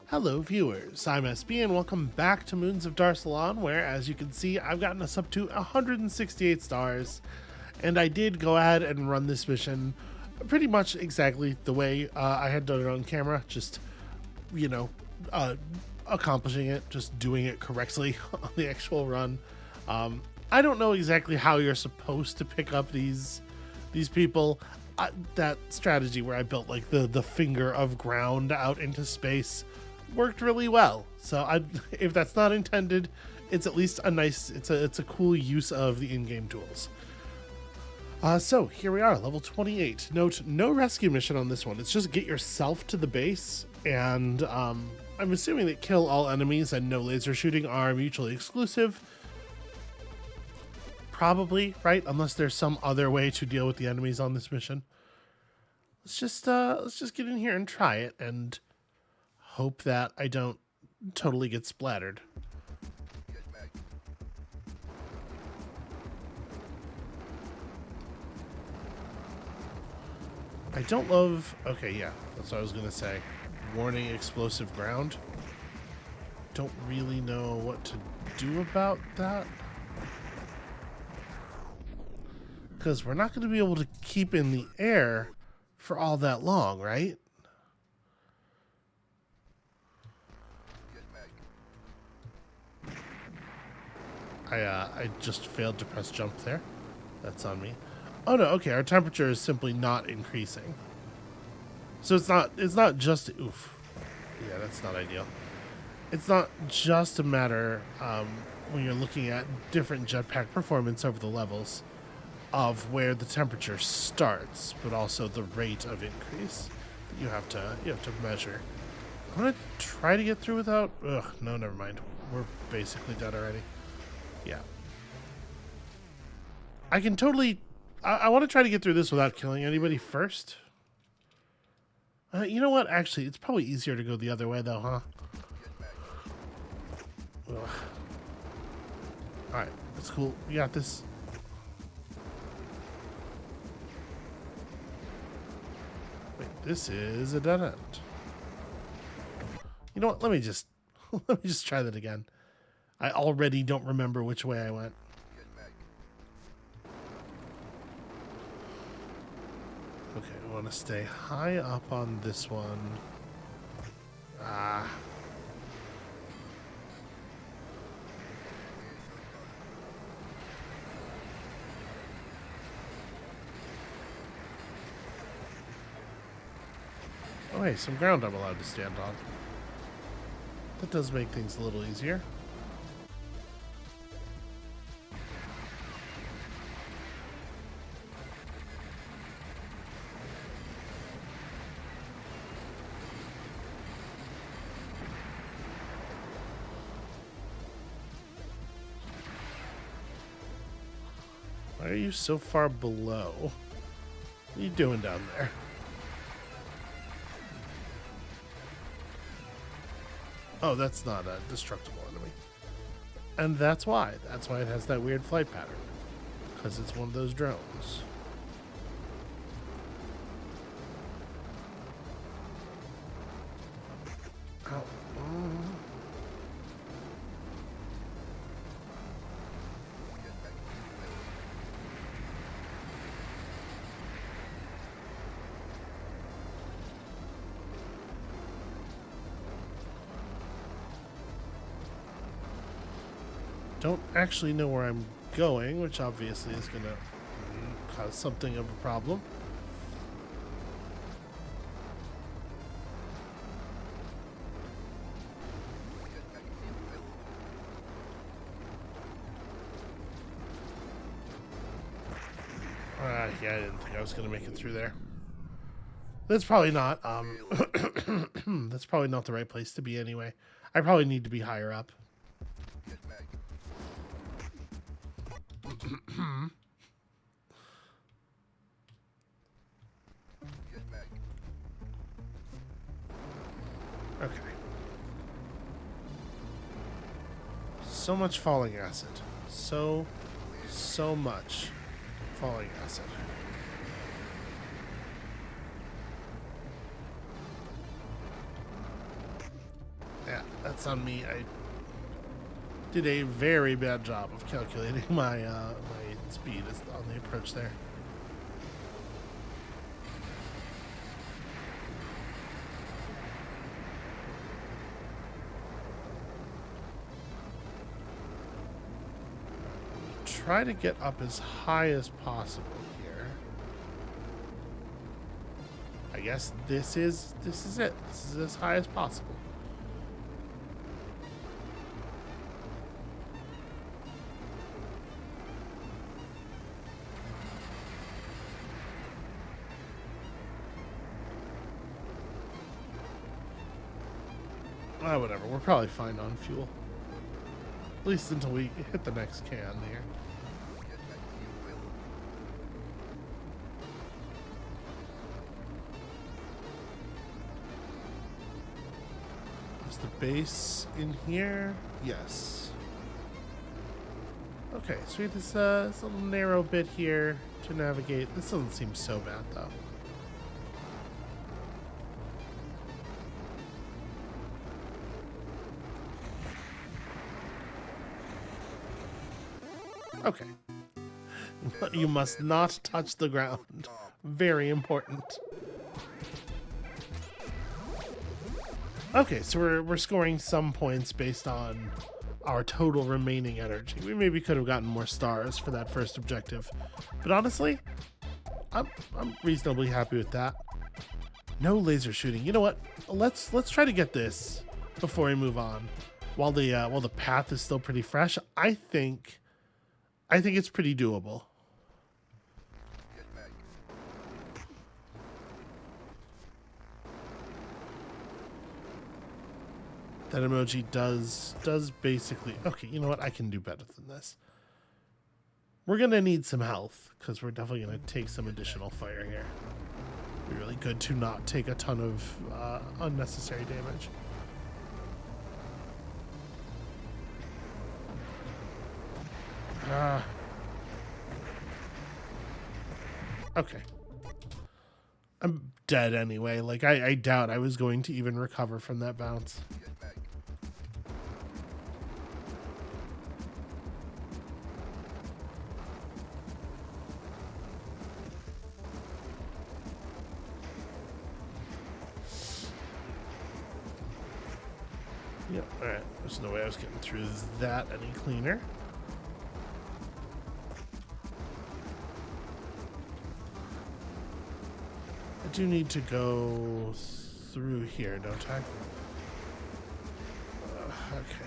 Hello viewers, I'm SB and welcome back to Moons of Darsalon, where as you can see I've gotten us up to 168 stars, and I did go ahead and run this mission pretty much exactly the way I had done it on camera, just, you know, uh, accomplishing it, just doing it correctly on the actual run. I don't know exactly how you're supposed to pick up these people. That strategy where I built like the finger of ground out into space worked really well. So if that's not intended, it's at least a nice, it's a cool use of the in-game tools. So here we are, level 28. Note, no rescue mission on this one. It's just get yourself to the base, and I'm assuming that kill all enemies and no laser shooting are mutually exclusive. Probably, right? Unless there's some other way to deal with the enemies on this mission. Let's just get in here and try it and hope that I don't totally get splattered. I don't love... Okay, yeah, that's what I was going to say. Warning, explosive ground. Don't really know what to do about that. Because we're not going to be able to keep in the air for all that long, right? I just failed to press jump there. That's on me. Oh no, okay, our temperature is simply not increasing. So it's not just, oof. Yeah, that's not ideal. It's not just a matter, when you're looking at different jetpack performance over the levels, of where the temperature starts, but also the rate of increase that you have to measure. I'm gonna try to get through without. Ugh, no, never mind. We're basically dead already. Yeah, I can totally. I want to try to get through this without killing anybody first. You know what? Actually, it's probably easier to go the other way, though, huh? Ugh. All right, that's cool. We got this. Wait, this is a dead end. You know what? Let me just try that again. I already don't remember which way I went. Okay, I want to stay high up on this one. Ah. Oh, hey, some ground I'm allowed to stand on. That does make things a little easier. Why are you so far below? What are you doing down there? Oh, that's not a destructible enemy. And that's why. That's why it has that weird flight pattern. Because it's one of those drones. Ow. Don't actually know where I'm going, which obviously is going to cause something of a problem. Yeah, I didn't think I was going to make it through there. That's probably not, that's probably not the right place to be anyway. I probably need to be higher up. Okay. So much falling acid. So much falling acid. That's on me. I did a very bad job of calculating my my speed on the approach there. Try to get up as high as possible here. I guess this is it. This is as high as possible. Whatever. We're probably fine on fuel. At least until we hit the next can here. Is the base in here? Yes. Okay, so we have this little narrow bit here to navigate. This doesn't seem so bad, though. Okay. You must not touch the ground. Very important. Okay, so we're scoring some points based on our total remaining energy. We maybe could have gotten more stars for that first objective, but honestly, I'm reasonably happy with that. No laser shooting. You know what? Let's try to get this before we move on. While the path is still pretty fresh, I think it's pretty doable. That emoji does basically... Okay, you know what? I can do better than this. We're going to need some health, because we're definitely going to take some additional fire here. It'd be really good to not take a ton of unnecessary damage. Okay. I'm dead anyway. Like, I doubt I was going to even recover from that bounce. Yep, alright. There's no way I was getting through that any cleaner. I do need to go through here, don't I? Okay.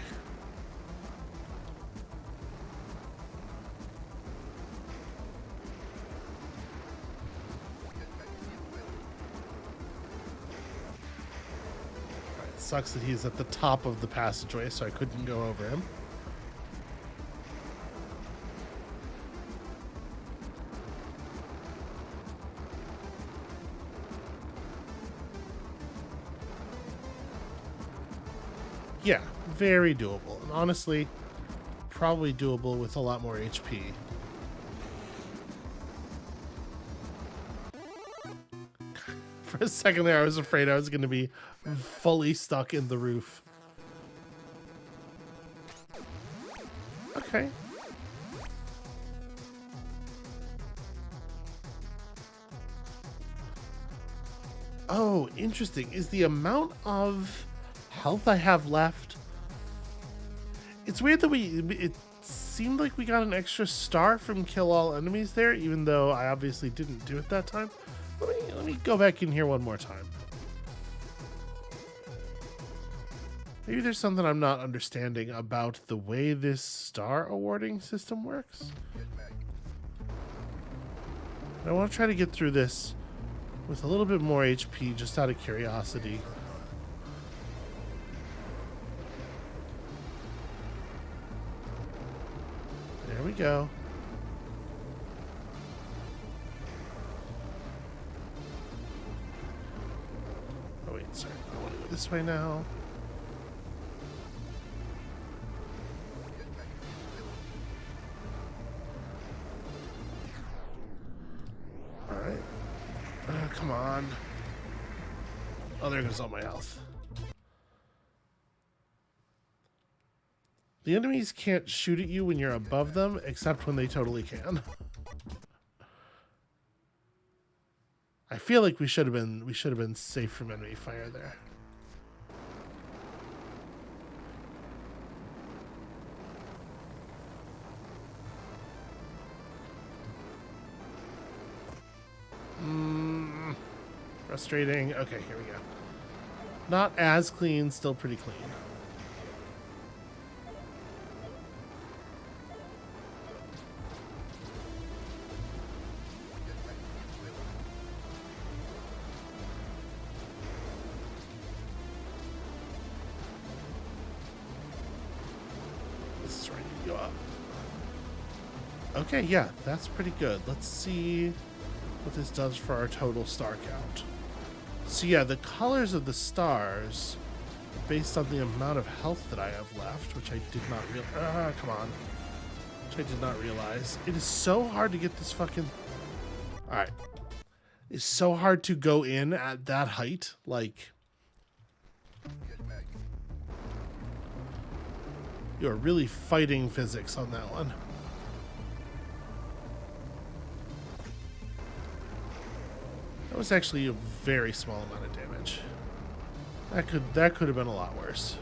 It sucks that he's at the top of the passageway, so I couldn't go over him. Yeah, very doable. And honestly, probably doable with a lot more HP. For a second there, I was afraid I was going to be fully stuck in the roof. Okay. Oh, interesting. Is the amount of health I have left... It's weird that it seemed like we got an extra star from kill all enemies there, even though I obviously didn't do it that time. Let me go back in here one more time. Maybe there's something I'm not understanding about the way this star awarding system works. I want to try to get through this with a little bit more HP, just out of curiosity. There we go. Oh wait, sorry. I want to go this way now. Alright. Come on. Oh, there goes all my health. The enemies can't shoot at you when you're above them, except when they totally can. I feel like we should have been safe from enemy fire there. Frustrating. Okay, here we go. Not as clean, still pretty clean. This is ready to go up. Okay, yeah, that's pretty good. Let's see what this does for our total star count. So yeah, the colors of the stars are based on the amount of health that I have left, which I did not realize. Come on. Which I did not realize. It is so hard to get this fucking... Alright. It's so hard to go in at that height. Like... You're really fighting physics on that one. That was actually a very small amount of damage. That could have been a lot worse.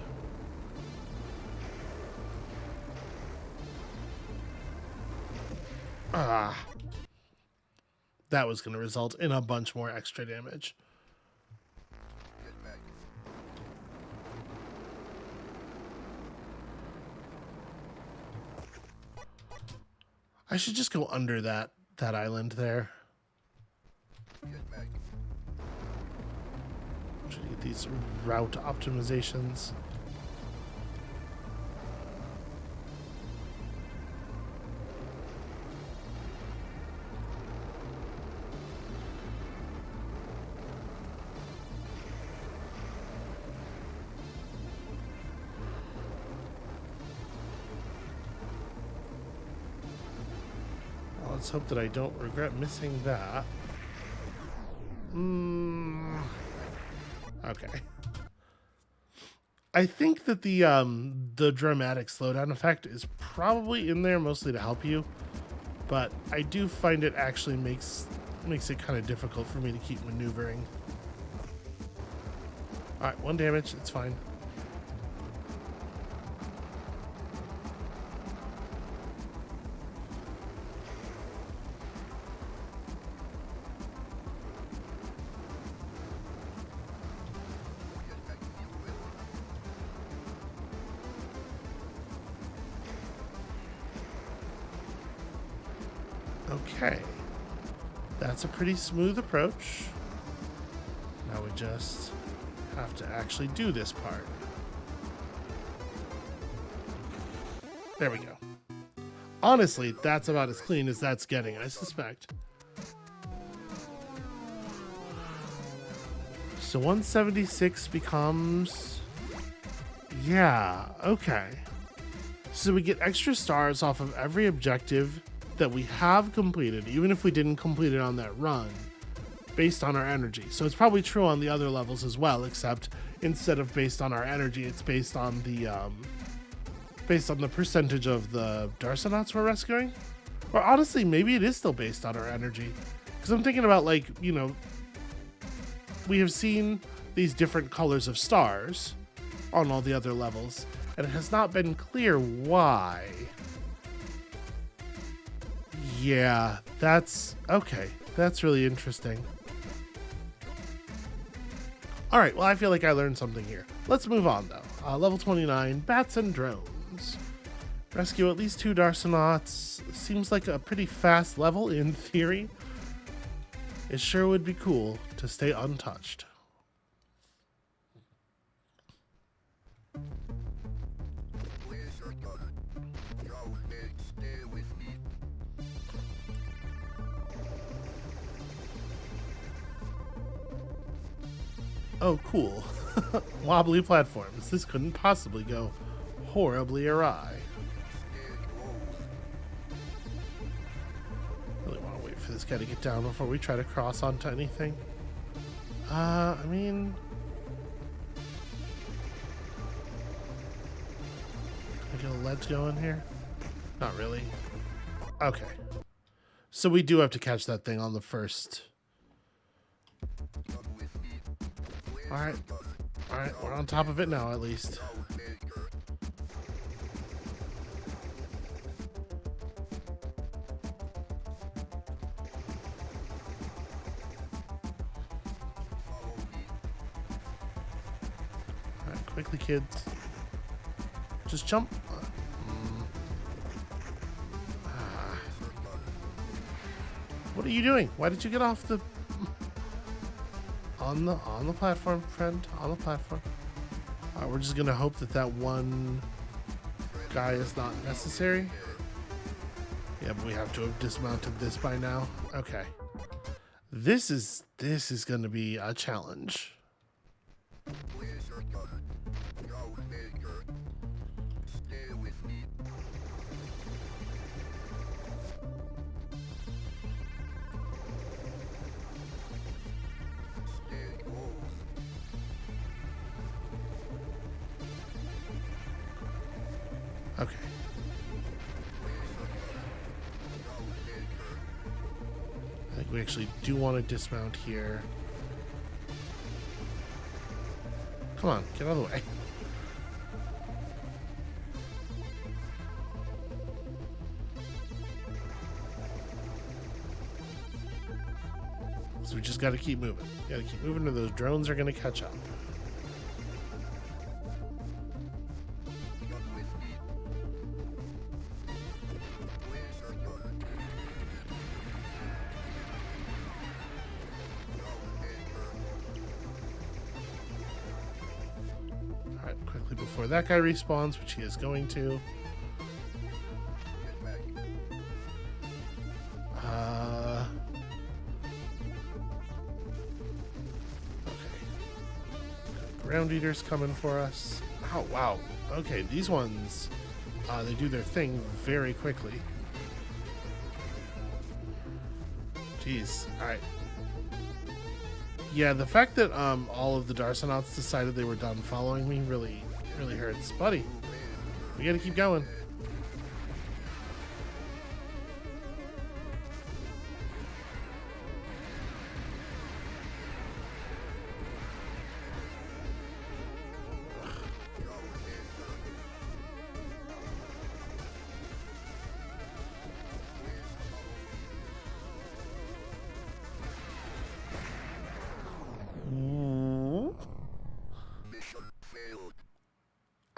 That was going to result in a bunch more extra damage. I should just go under that island there. Should get these route optimizations. Well, let's hope that I don't regret missing that. Okay. I think that the dramatic slowdown effect is probably in there mostly to help you, but I do find it actually makes it kind of difficult for me to keep maneuvering. All right, 1 damage. It's fine. Okay, that's a pretty smooth approach. Now we just have to actually do this part. There we go. Honestly, that's about as clean as that's getting, I suspect. So 176 becomes... Yeah, okay. So we get extra stars off of every objective that we have completed, even if we didn't complete it on that run, based on our energy. So it's probably true on the other levels as well, except instead of based on our energy, it's based on the percentage of the Darsonauts we're rescuing. Or honestly, maybe it is still based on our energy. Because I'm thinking about, like, you know, we have seen these different colors of stars on all the other levels, and it has not been clear why. Yeah, that's okay. That's really interesting. All right, well, I feel like I learned something here. Let's move on, though. Level 29, Bats and Drones. Rescue at least 2 Darsonauts. Seems like a pretty fast level in theory. It sure would be cool to stay untouched. Oh, cool. Wobbly platforms. This couldn't possibly go horribly awry. Really want to wait for this guy to get down before we try to cross onto anything. I mean... we get a ledge going here? Not really. Okay. So we do have to catch that thing on the first. Alright. Alright, we're on top of it now at least. Alright, quickly kids. Just jump. What are you doing? Why did you get off the on the platform, friend? On the platform. Alright, we're just gonna hope that that one guy is not necessary. Yeah, but we have to have dismounted this by now. Okay. This is gonna be a challenge. Okay. I think we actually do want to dismount here. Come on, get out of the way. So we just got to keep moving. Got to keep moving or those drones are going to catch up. Quickly before that guy respawns, which he is going to. Okay. Ground eaters coming for us. Oh, wow. Okay, these ones, they do their thing very quickly. Jeez. All right. Yeah, the fact that all of the Darsonauts decided they were done following me really hurts. Buddy, we gotta keep going.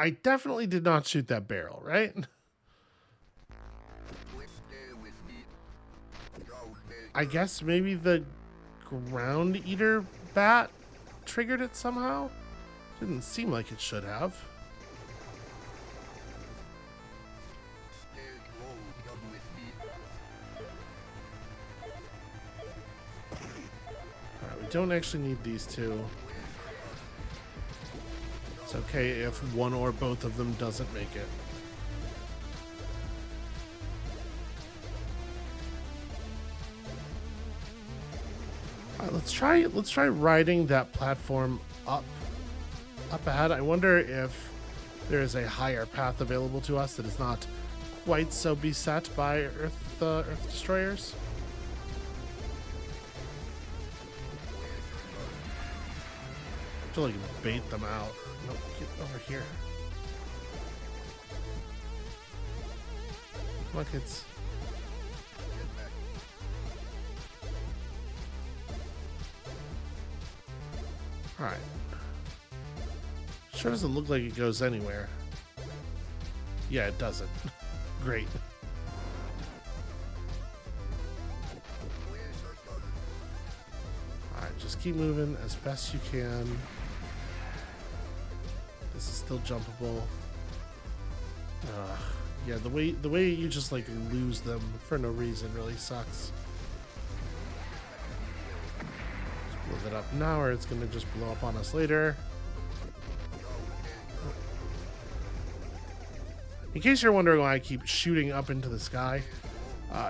I definitely did not shoot that barrel, right? I guess maybe the ground eater bat triggered it somehow? Didn't seem like it should have. Alright, we don't actually need these two. It's okay if one or both of them doesn't make it. All right, let's try riding that platform up ahead. I wonder if there is a higher path available to us that is not quite so beset by Earth destroyers. To like bait them out. No, get over here. Come on, kids. Alright. Sure doesn't look like it goes anywhere. Yeah, it doesn't. Great. Alright, just keep moving as best you can. This is still jumpable. Yeah, the way you just like lose them for no reason really sucks. Just blow that up now, or it's gonna just blow up on us later. In case you're wondering why I keep shooting up into the sky,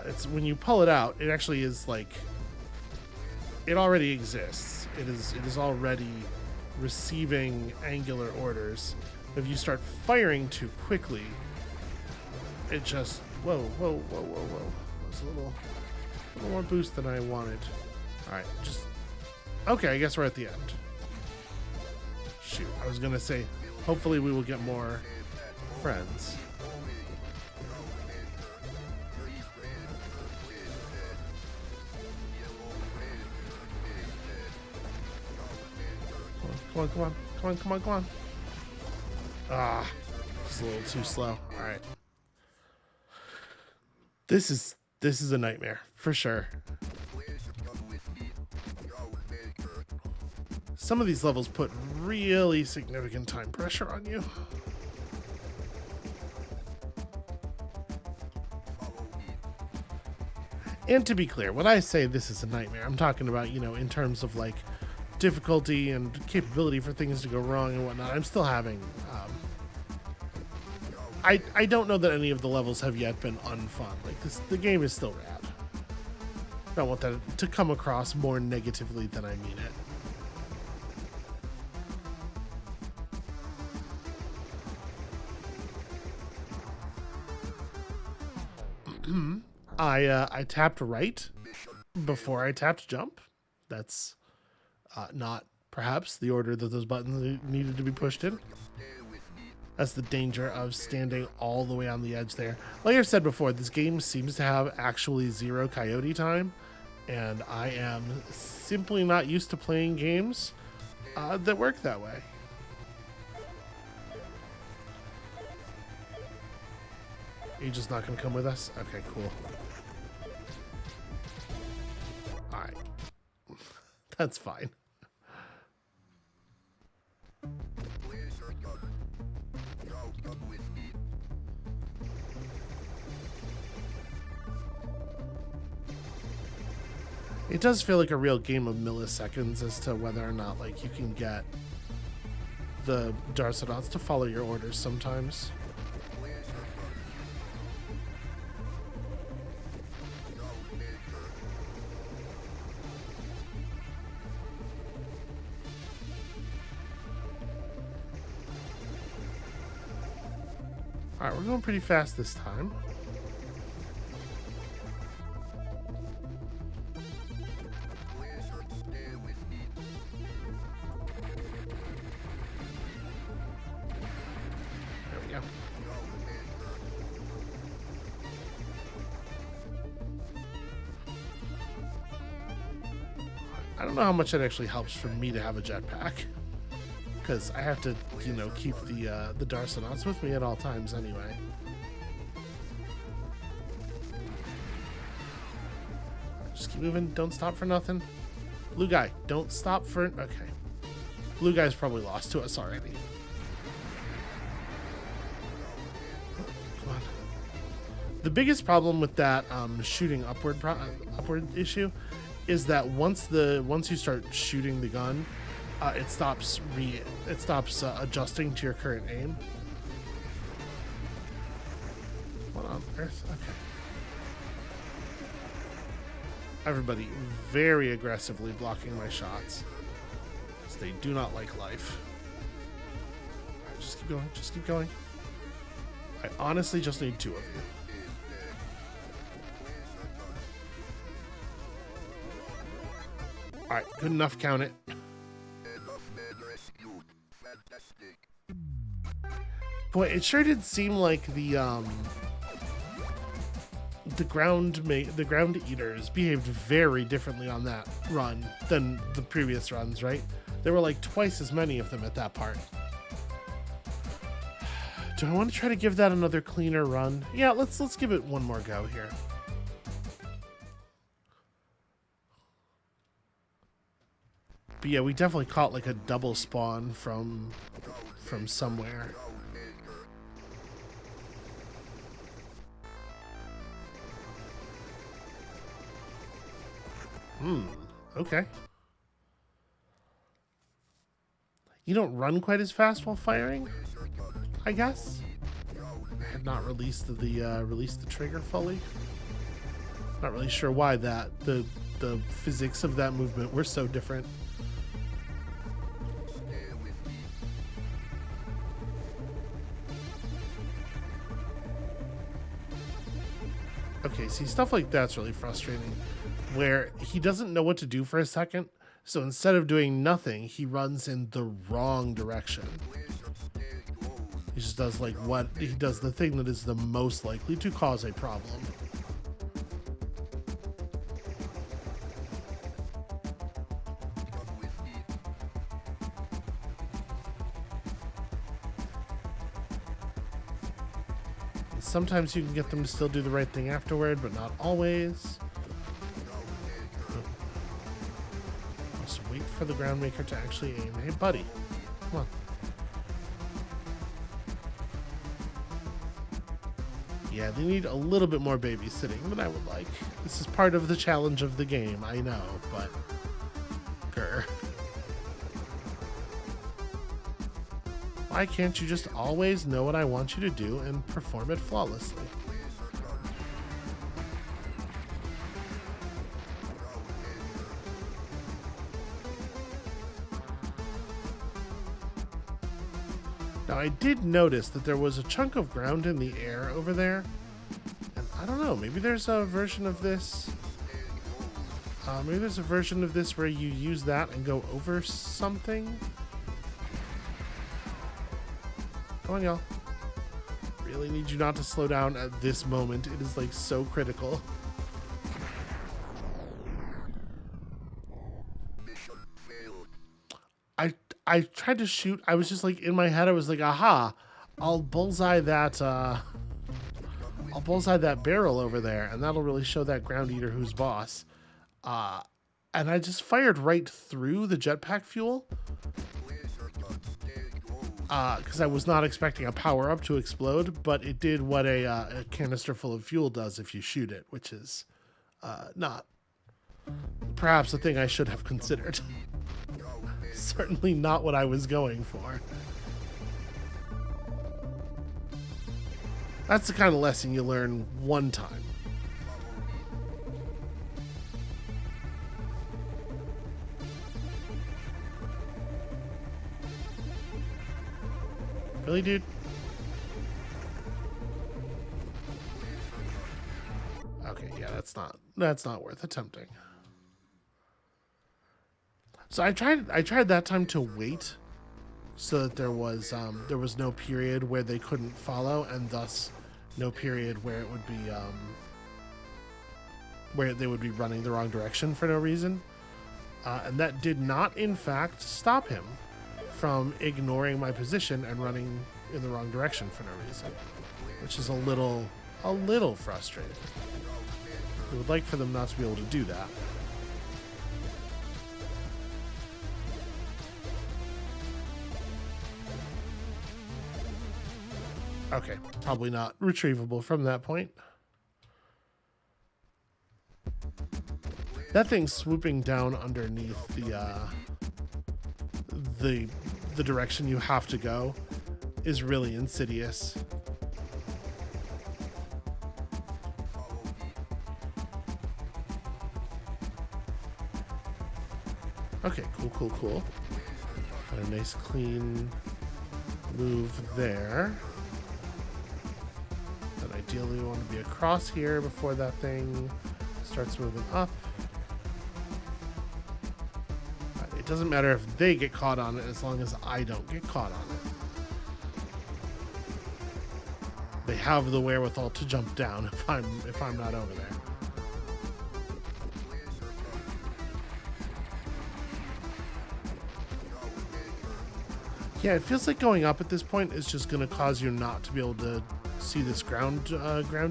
it's when you pull it out, it actually is like it already exists. It is already receiving angular orders. If you start firing too quickly, it just, whoa, whoa, whoa, whoa, whoa. That was a little more boost than I wanted. All right, just, okay, I guess we're at the end. Shoot, I was gonna say, hopefully we will get more friends. Come on, come on, come on, come on, come on. Ah, just a little too slow. All right. This is a nightmare for sure. Some of these levels put really significant time pressure on you. And to be clear, when I say this is a nightmare, I'm talking about, you know, in terms of like difficulty and capability for things to go wrong and whatnot. I'm still having I don't know that any of the levels have yet been unfun. Like this, the game is still rad. I don't want that to come across more negatively than I mean it. I tapped right before I tapped jump. That's not perhaps the order that those buttons needed to be pushed in. That's the danger of standing all the way on the edge there. Like I've said before, this game seems to have actually zero coyote time, and I am simply not used to playing games that work that way. Are you just not going to come with us? Okay, cool. All right. That's fine. It does feel like a real game of milliseconds as to whether or not, like, you can get the Darsonauts to follow your orders sometimes. Alright, we're going pretty fast this time. There we go. I don't know how much it actually helps for me to have a jetpack, because I have to, you know, keep the Darsonauts with me at all times anyway. Just keep moving. Don't stop for nothing. Blue guy, don't stop for... Okay. Blue guy's probably lost to us already. Come on. The biggest problem with that shooting upward issue is that once you start shooting the gun, it stops adjusting to your current aim. What on earth? Okay. Everybody very aggressively blocking my shots, because they do not like life. Right, just keep going. Just keep going. I honestly just need 2 of you. All right, good enough. Count it. Boy, it sure did seem like the ground eaters behaved very differently on that run than the previous runs, right? There were like twice as many of them at that part. Do I want to try to give that another cleaner run? Yeah, let's give it one more go here. But yeah, we definitely caught like a double spawn from somewhere. Okay. You don't run quite as fast while firing, I guess. I had not released the trigger fully. Not really sure why the physics of that movement were so different. Okay, see, stuff like that's really frustrating, where he doesn't know what to do for a second, so instead of doing nothing, he runs in the wrong direction. He just does he does the thing that is the most likely to cause a problem. Sometimes you can get them to still do the right thing afterward, but not always. Just wait for the ground maker to actually aim. Hey, buddy. Come on. Yeah, they need a little bit more babysitting than I would like. This is part of the challenge of the game, I know, but... Grr. Why can't you just always know what I want you to do and perform it flawlessly? Now, I did notice that there was a chunk of ground in the air over there. And I don't know, maybe there's a version of this. Maybe there's a version of this where you use that and go over something. Come on, y'all. Really need you not to slow down at this moment. It is like so critical. I tried to shoot. I was just like in my head. I was like, aha! I'll bullseye that barrel over there, and that'll really show that ground eater who's boss. And I just fired right through the jetpack fuel. Because I was not expecting a power-up to explode, but it did what a canister full of fuel does if you shoot it, which is not perhaps a thing I should have considered. Certainly not what I was going for. That's the kind of lesson you learn one time. Really, dude? Okay, yeah, that's not worth attempting. So I tried that time to wait so that there was no period where they couldn't follow, and thus no period where it would be where they would be running the wrong direction for no reason. And that did not in fact stop him from ignoring my position and running in the wrong direction for no reason, which is a little frustrating. I would like for them not to be able to do that. Okay, probably not retrievable from that point. That thing swooping down underneath the direction you have to go is really insidious. Okay, cool. Got a nice clean move there. And ideally we want to be across here before that thing starts moving up. It doesn't matter if they get caught on it as long as I don't get caught on it. They have the wherewithal to jump down if I'm not over there. Yeah, it feels like going up at this point is just going to cause you not to be able to see this ground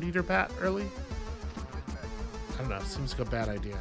eater bat early. I don't know. It seems like a bad idea.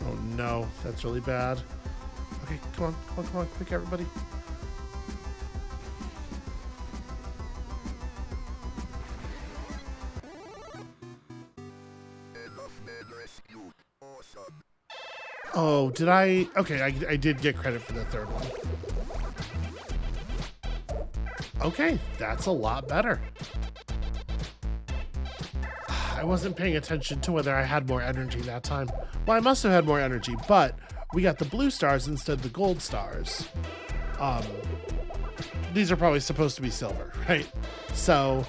Oh no, that's really bad. Okay, come on, quick, everybody. Oh, did I? Okay, I did get credit for the third one. Okay, that's a lot better. I wasn't paying attention to whether I had more energy that time. Well, I must have had more energy, but we got the blue stars instead of the gold stars. These are probably supposed to be silver, right? So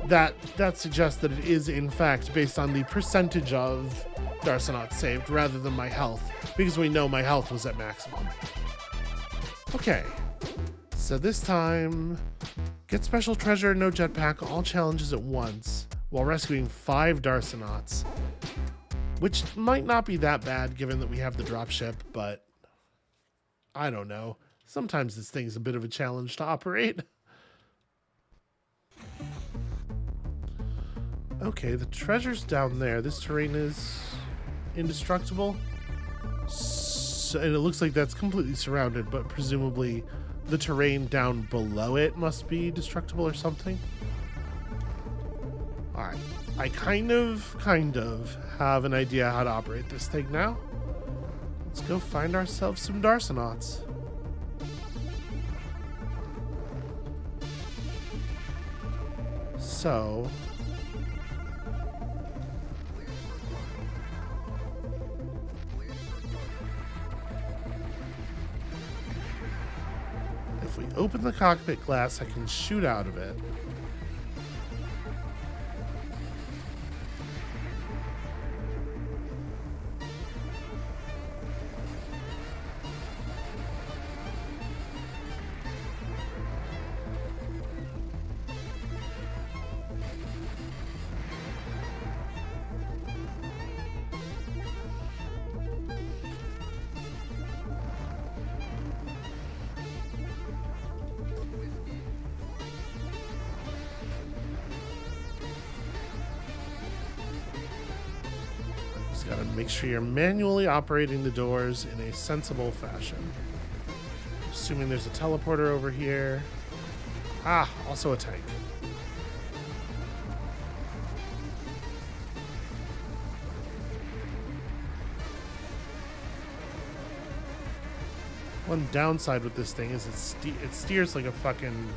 that suggests that it is, in fact, based on the percentage of Darsonauts saved rather than my health, because we know my health was at maximum. Okay, so this time, get special treasure, no jetpack, all challenges at once, while rescuing 5 Darsonauts, which might not be that bad given that we have the dropship, but I don't know. Sometimes this thing's a bit of a challenge to operate. Okay, the treasure's down there. This terrain is indestructible. So, and it looks like that's completely surrounded, but presumably the terrain down below it must be destructible or something. Alright, I kind of have an idea how to operate this thing now. Let's go find ourselves some Darsonauts. So, if we open the cockpit glass, I can shoot out of it. Gotta make sure you're manually operating the doors in a sensible fashion. Assuming there's a teleporter over here. Ah, also a tank. One downside with this thing is it steers like a fucking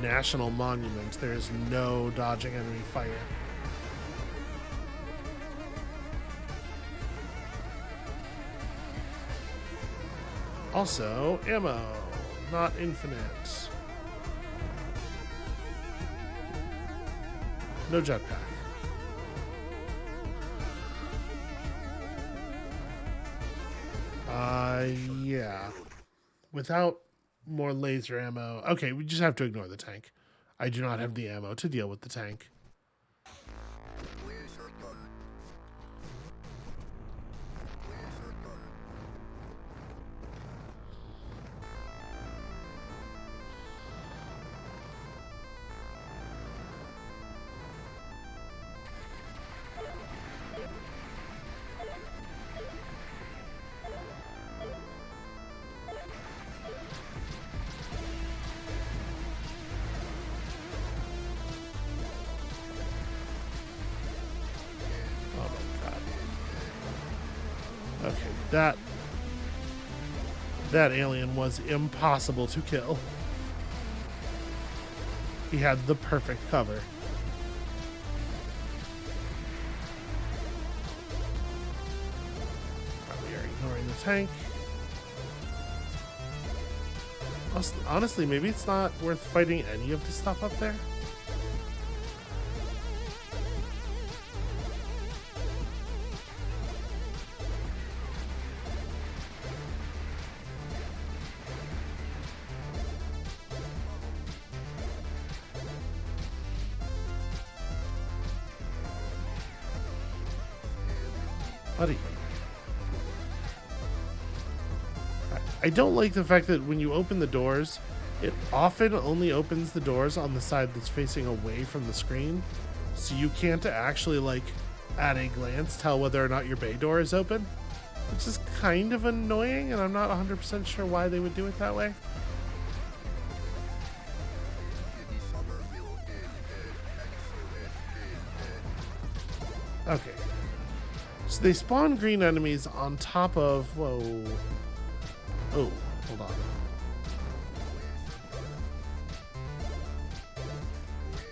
national monument. There is no dodging enemy fire. Also, ammo, not infinite. No jetpack. Yeah. Without more laser ammo. Okay, we just have to ignore the tank. I do not have the ammo to deal with the tank. Okay, that alien was impossible to kill. He had the perfect cover. We are ignoring the tank. Honestly, maybe it's not worth fighting any of the stuff up there. Buddy. I don't like the fact that when you open the doors, it often only opens the doors on the side that's facing away from the screen. So you can't actually, like, at a glance tell whether or not your bay door is open. Which is kind of annoying, and I'm not 100% sure why they would do it that way. Okay. So they spawn green enemies on top of... Whoa. Oh, hold on.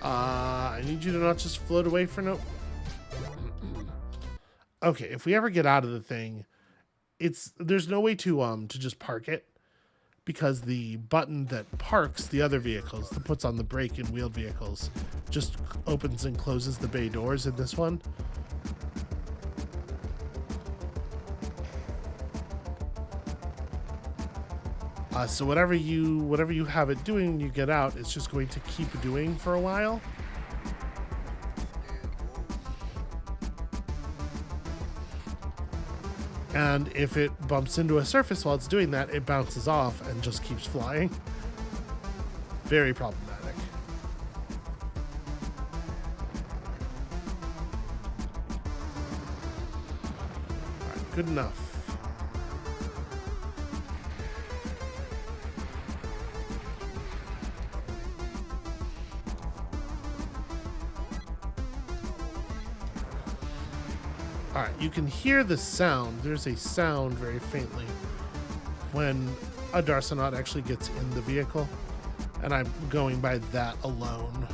I need you to not just float away for no... Okay, if we ever get out of the thing, there's no way to just park it, because the button that parks the other vehicles, that puts on the brake in wheeled vehicles, just opens and closes the bay doors in this one. So whatever you have it doing when you get out, it's just going to keep doing for a while. And if it bumps into a surface while it's doing that, it bounces off and just keeps flying. Very problematic. All right, good enough. Alright, you can hear the sound. There's a sound very faintly when a Darsonaut actually gets in the vehicle, and I'm going by that alone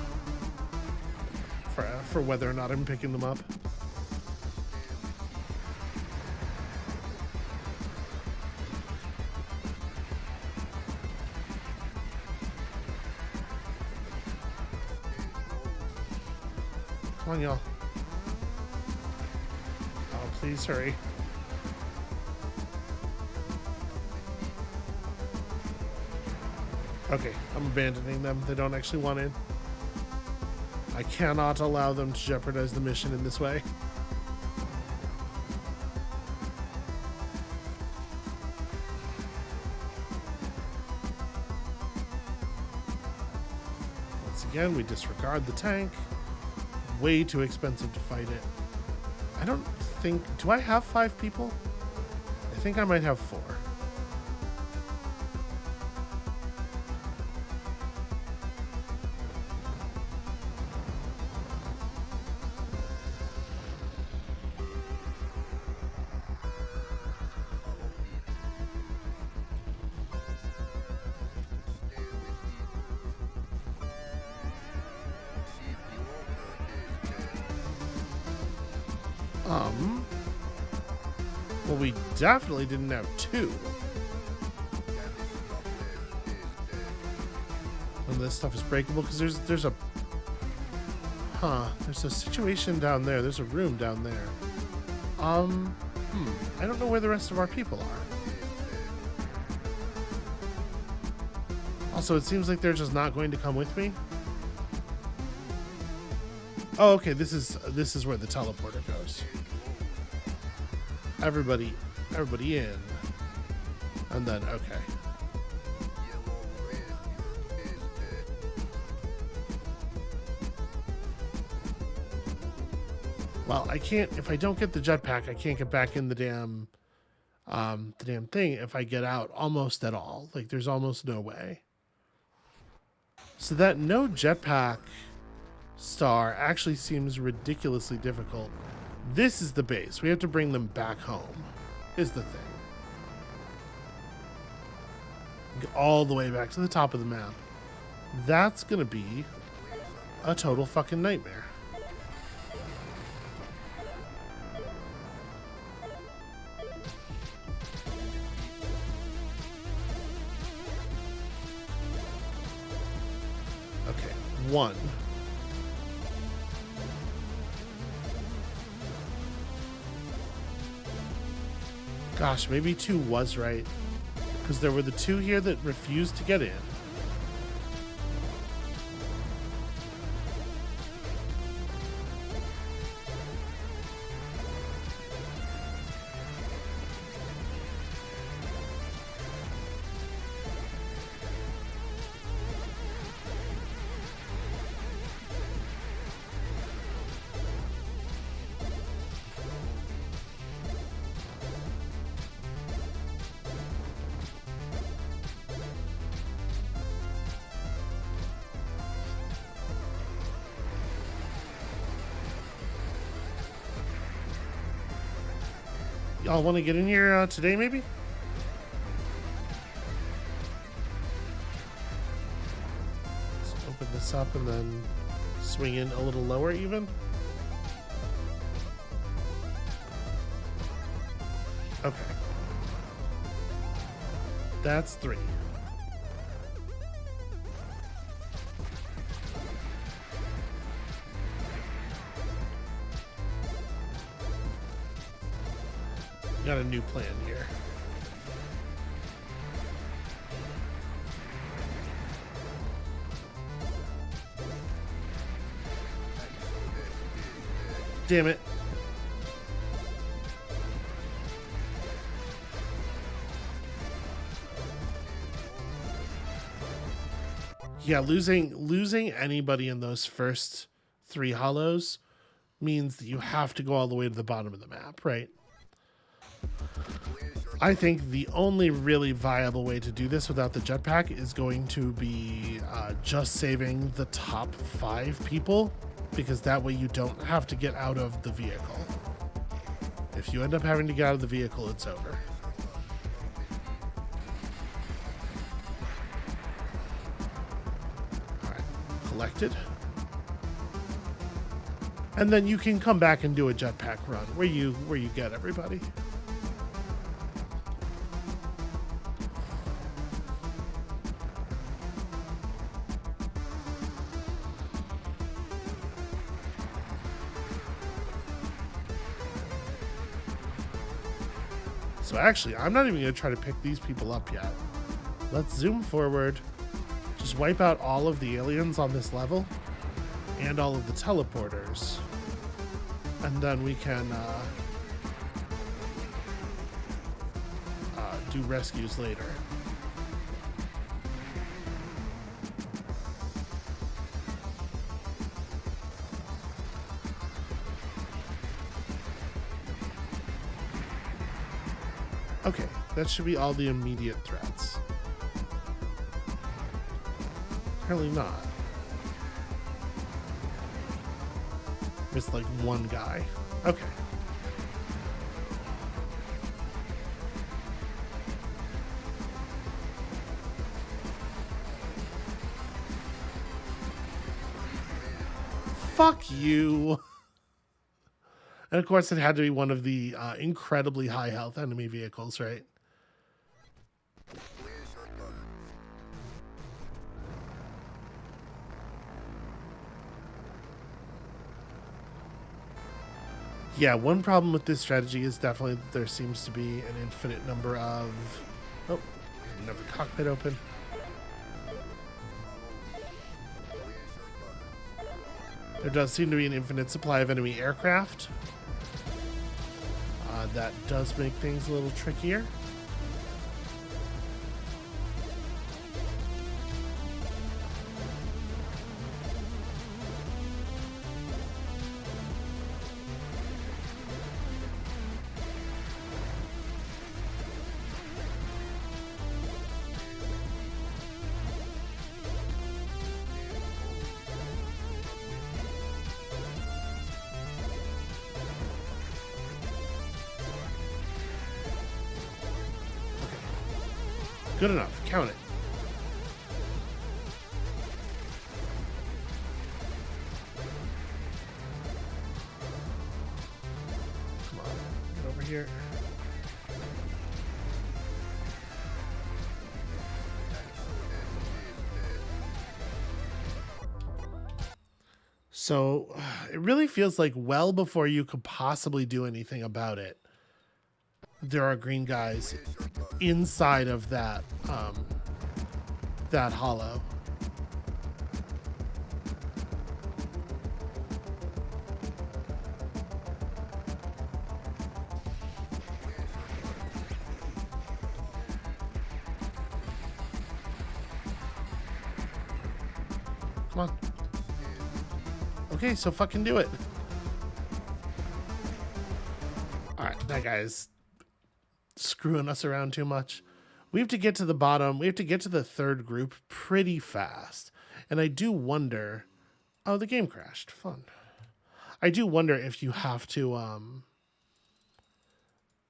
for whether or not I'm picking them up. Come on, y'all. Please hurry. Okay, I'm abandoning them. They don't actually want in. I cannot allow them to jeopardize the mission in this way. Once again, we disregard the tank. Way too expensive to fight it. I don't think... Do I have 5 people? I think I might have 4. Well, we definitely didn't have 2. And this stuff is breakable because there's a situation down there. There's a room down there. I don't know where the rest of our people are. Also, it seems like they're just not going to come with me. Oh, okay. This is where the teleporter goes. Everybody in, and then okay. Well, I can't. If I don't get the jetpack, I can't get back in the damn thing. If I get out, almost at all. Like there's almost no way. So that no jetpack star actually seems ridiculously difficult. This is the base. We have to bring them back home, is the thing. Get all the way back to the top of the map. That's gonna be a total fucking nightmare. Okay, 1. Gosh, maybe 2 was right. Because there were the 2 here that refused to get in. Y'all want to get in here today, maybe? Let's open this up and then swing in a little lower even. Okay. That's 3. Got a new plan here. Damn it. Yeah, losing anybody in those first 3 hollows means that you have to go all the way to the bottom of the map, right? I think the only really viable way to do this without the jetpack is going to be just saving the top 5 people, because that way you don't have to get out of the vehicle. If you end up having to get out of the vehicle, it's over. All right, collected. And then you can come back and do a jetpack run where you get everybody. So actually, I'm not even going to try to pick these people up yet. Let's zoom forward, just wipe out all of the aliens on this level and all of the teleporters. And then we can do rescues later. Okay, that should be all the immediate threats. Apparently not. It's like one guy. Okay. Fuck you. And of course, it had to be one of the incredibly high health enemy vehicles, right? Yeah, one problem with this strategy is definitely that there seems to be an infinite number of... Oh, didn't have the cockpit open. There does seem to be an infinite supply of enemy aircraft. That does make things a little trickier. Good enough. Count it. Come on. Get over here. So it really feels like well before you could possibly do anything about it, there are green guys inside of that that hollow. Come on. Okay, so fucking do it. All right, that guy's screwing us around too much. We have to get to the bottom. We have to get to the third group pretty fast. And I do wonder... Oh, the game crashed. Fun. I do wonder if you have to...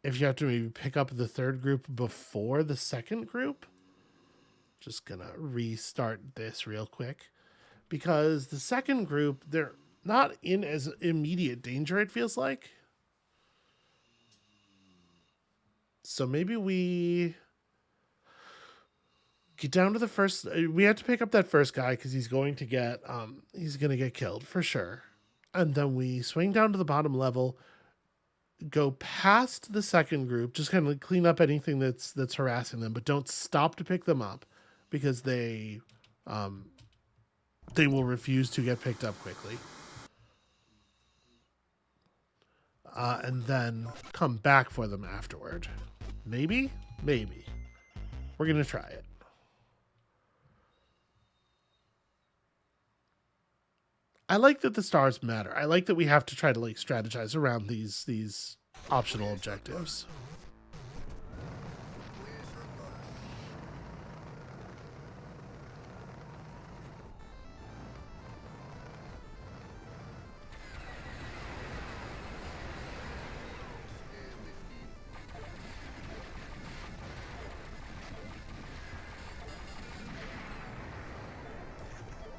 if you have to maybe pick up the third group before the second group. Just gonna restart this real quick because the second group, they're not in as immediate danger, it feels like. So maybe we get down to the first. We have to pick up that first guy because he's going to get killed for sure. And then we swing down to the bottom level, go past the second group, just kind of clean up anything that's harassing them, but don't stop to pick them up because they will refuse to get picked up quickly. And then come back for them afterward. Maybe? Maybe. We're going to try it. I like that the stars matter. I like that we have to try to like strategize around these optional objectives.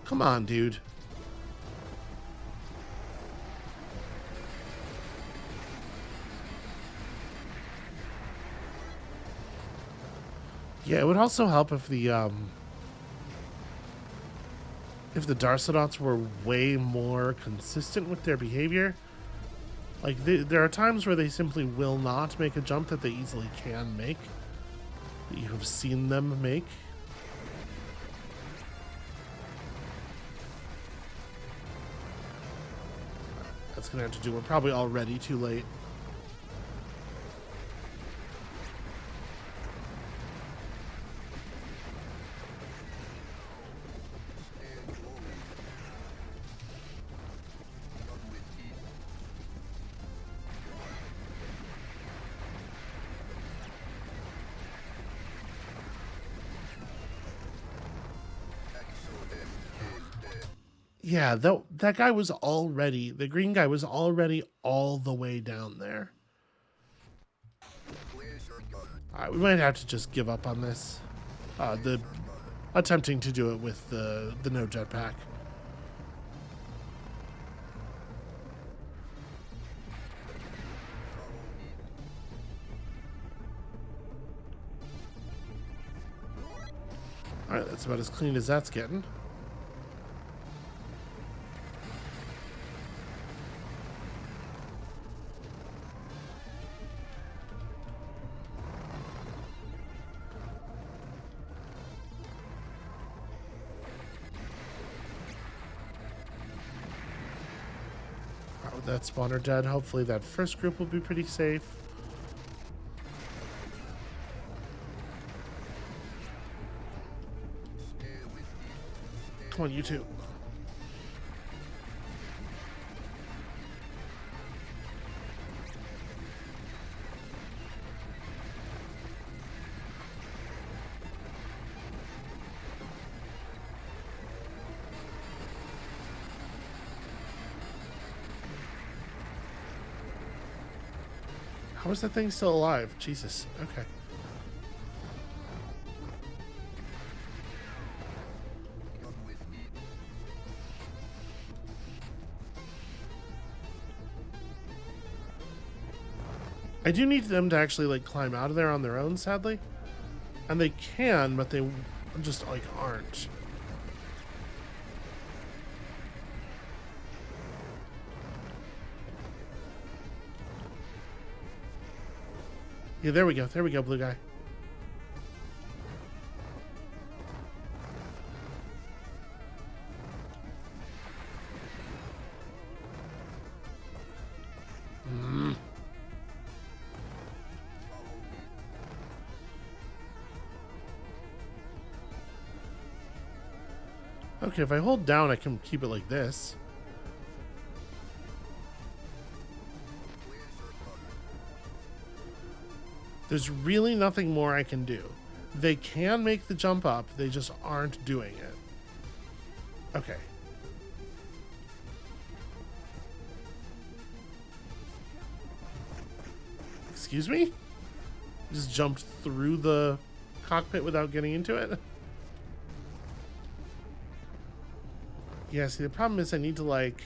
Come on, dude. Yeah, it would also help if the Darsanauts were way more consistent with their behavior. Like, there are times where they simply will not make a jump that they easily can make, that you have seen them make. That's going to have to do. We're probably already too late. Yeah, that guy was already, the green guy was already all the way down there. Alright, we might have to just give up on this. The attempting to do it with the no jetpack. Alright, that's about as clean as that's getting. That spawner dead. Hopefully that first group will be pretty safe. Come on, you two. How is that thing still alive? Jesus. Okay. I do need them to actually like climb out of there on their own, sadly. And they can, but they just like aren't. Yeah, there we go. There we go, blue guy. Okay, if I hold down, I can keep it like this. There's really nothing more I can do. They can make the jump up, they just aren't doing it. Okay. Excuse me? Just jumped through the cockpit without getting into it? Yeah, see, the problem is I need to, like...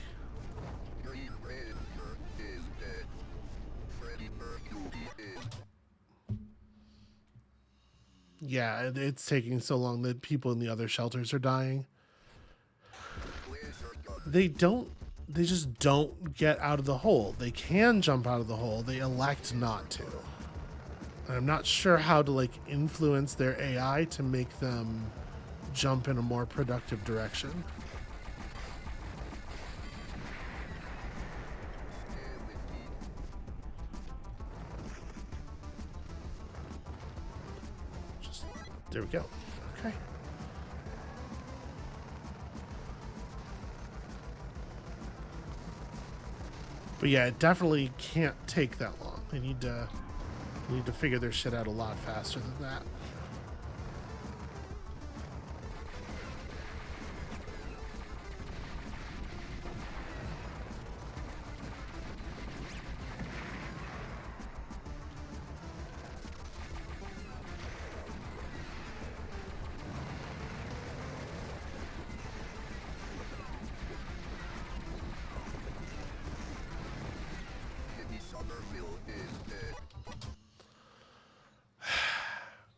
Yeah, it's taking so long that people in the other shelters are dying. They just don't get out of the hole. They can jump out of the hole. They elect not to. And I'm not sure how to, like, influence their AI to make them jump in a more productive direction. There we go. Okay. But yeah, it definitely can't take that long. They need to figure their shit out a lot faster than that.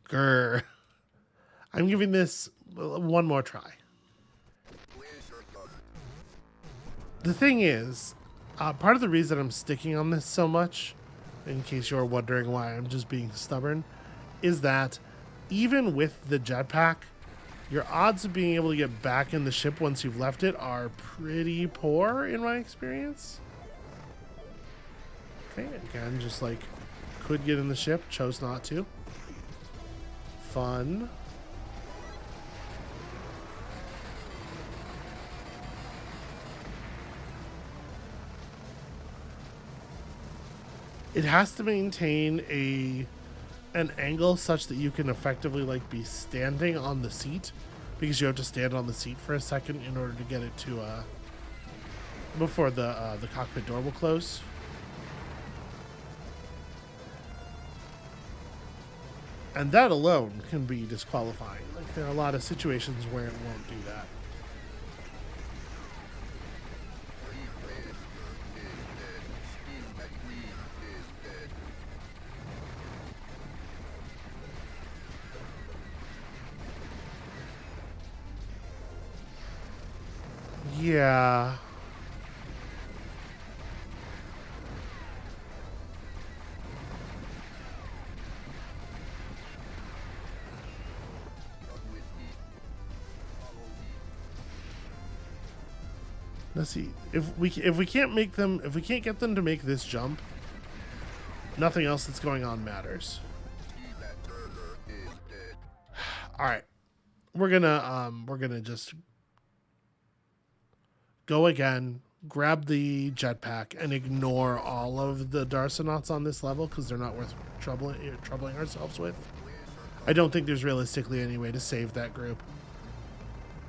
Grr. I'm giving this one more try. The thing is, part of the reason I'm sticking on this so much, in case you're wondering why I'm just being stubborn, is that even with the jetpack, your odds of being able to get back in the ship once you've left it are pretty poor in my experience. Okay, again, just like could get in the ship, chose not to. Fun. It has to maintain an angle such that you can effectively like be standing on the seat, because you have to stand on the seat for a second in order to get it to before the cockpit door will close. And that alone can be disqualifying. Like, there are a lot of situations where it won't do that. Yeah. Let's see. If we can't get them to make this jump, nothing else that's going on matters. All right. We're gonna just go again, grab the jetpack, and ignore all of the Darsonauts on this level because they're not worth troubling ourselves with. I don't think there's realistically any way to save that group.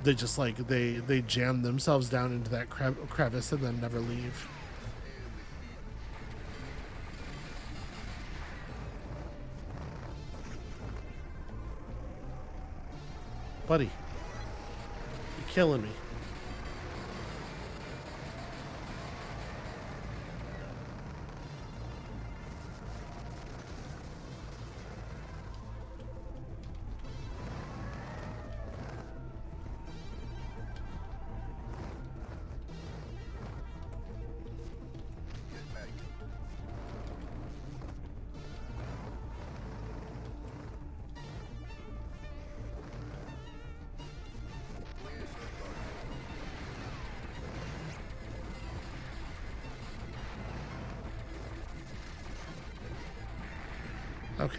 They just like they jam themselves down into that crevice and then never leave. Buddy, you're killing me. Okay.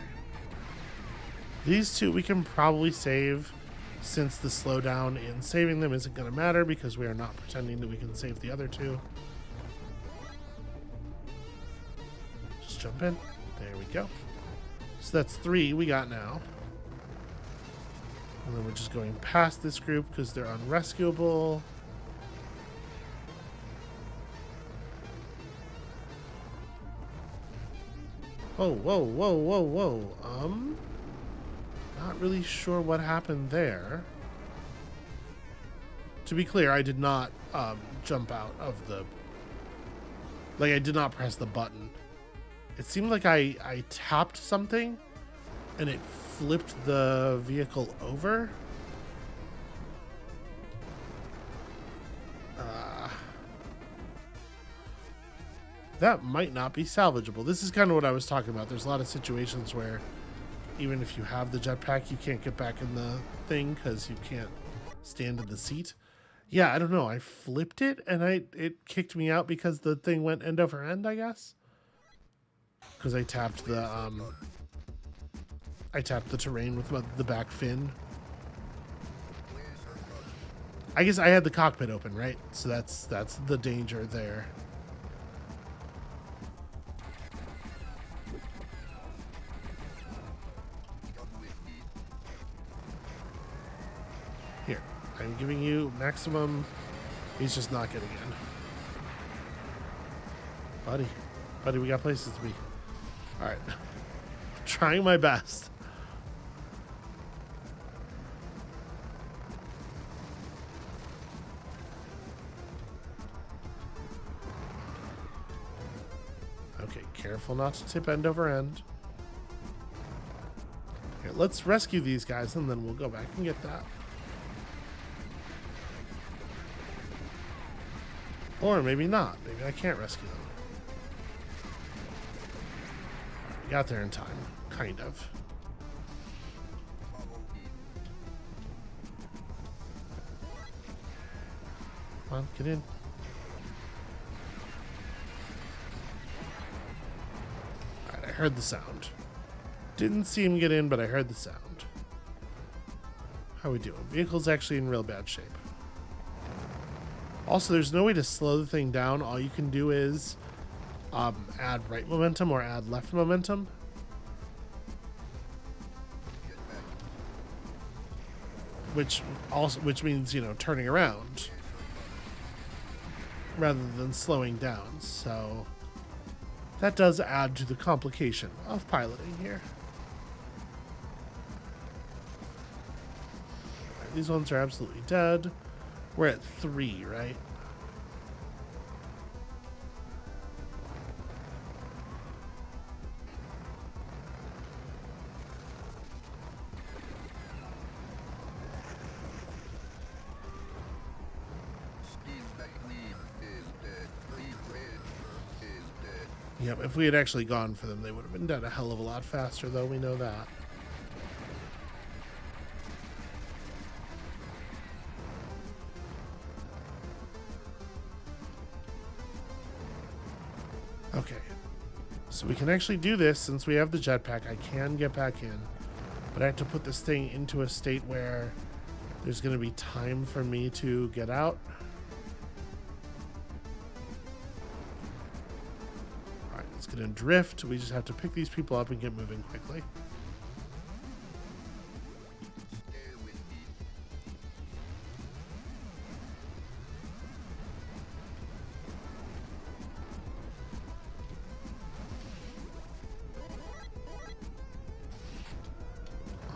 These two we can probably save, since the slowdown in saving them isn't going to matter because we are not pretending that we can save the other two. Just jump in. There we go. So that's 3 we got now. And then we're just going past this group because they're unrescuable. Whoa, whoa, whoa, whoa, whoa. Not really sure what happened there. To be clear, I did not jump out of the... Like, I did not press the button. It seemed like I tapped something and it flipped the vehicle over. That might not be salvageable. This is kind of what I was talking about. There's a lot of situations where even if you have the jetpack, you can't get back in the thing because you can't stand in the seat. Yeah, I don't know. I flipped it and it kicked me out because the thing went end over end, I guess. Because I tapped the terrain with the back fin. I guess I had the cockpit open, right? So that's the danger there. Here, I'm giving you maximum. He's just not getting in. Buddy, we got places to be. All right. Trying my best. Okay, careful not to tip end over end. Here, let's rescue these guys and then we'll go back and get that. Or maybe not. Maybe I can't rescue them. We got there in time. Kind of. Come on, get in. Alright, I heard the sound. Didn't see him get in, but I heard the sound. How we doing? Vehicle's actually in real bad shape. Also, there's no way to slow the thing down. All you can do is add right momentum or add left momentum. Which means, you know, turning around rather than slowing down. So that does add to the complication of piloting here. Right, these ones are absolutely dead. We're at 3, right? Yep, if we had actually gone for them, they would have been dead a hell of a lot faster, though. We know that. Okay, so we can actually do this since we have the jetpack. I can get back in, but I have to put this thing into a state where there's going to be time for me to get out. All right, it's going to drift. We just have to pick these people up and get moving quickly.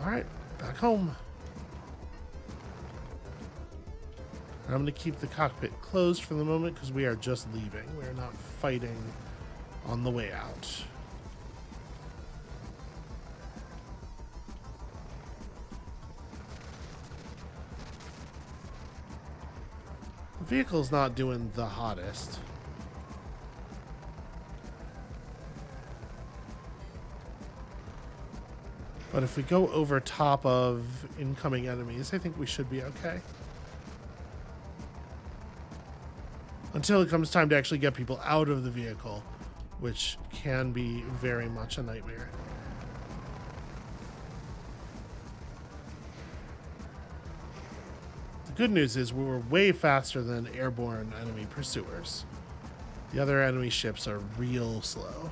Alright, back home. And I'm going to keep the cockpit closed for the moment because we are just leaving. We are not fighting on the way out. The vehicle's not doing the hottest. But if we go over top of incoming enemies, I think we should be okay. Until it comes time to actually get people out of the vehicle, which can be very much a nightmare. The good news is we were way faster than airborne enemy pursuers. The other enemy ships are real slow.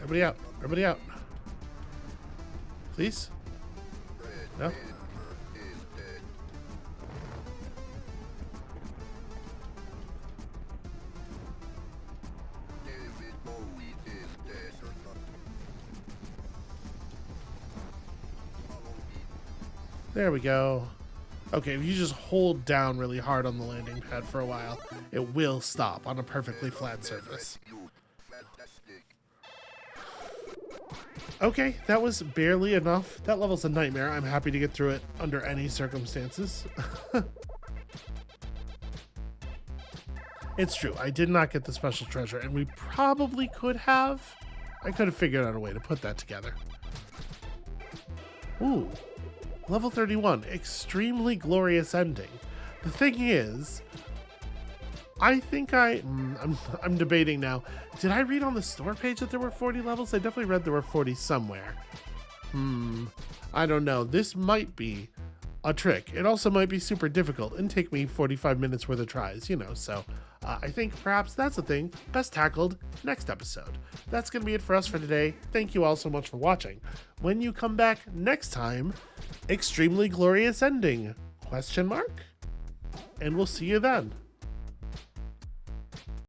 Everybody out. Everybody out. Please? No? There we go. Okay, if you just hold down really hard on the landing pad for a while, it will stop on a perfectly flat surface. Okay, that was barely enough. That level's a nightmare. I'm happy to get through it under any circumstances. It's true, I did not get the special treasure, and we probably could have. I could have figured out a way to put that together. Ooh. Level 31, extremely glorious ending. The thing is, I think I'm debating now. Did I read on the store page that there were 40 levels? I definitely read there were 40 somewhere. I don't know. This might be a trick. It also might be super difficult and take me 45 minutes worth of tries, you know, so I think perhaps that's a thing best tackled next episode. That's going to be it for us for today. Thank you all so much for watching. When you come back next time, extremely glorious ending? Question mark? And we'll see you then.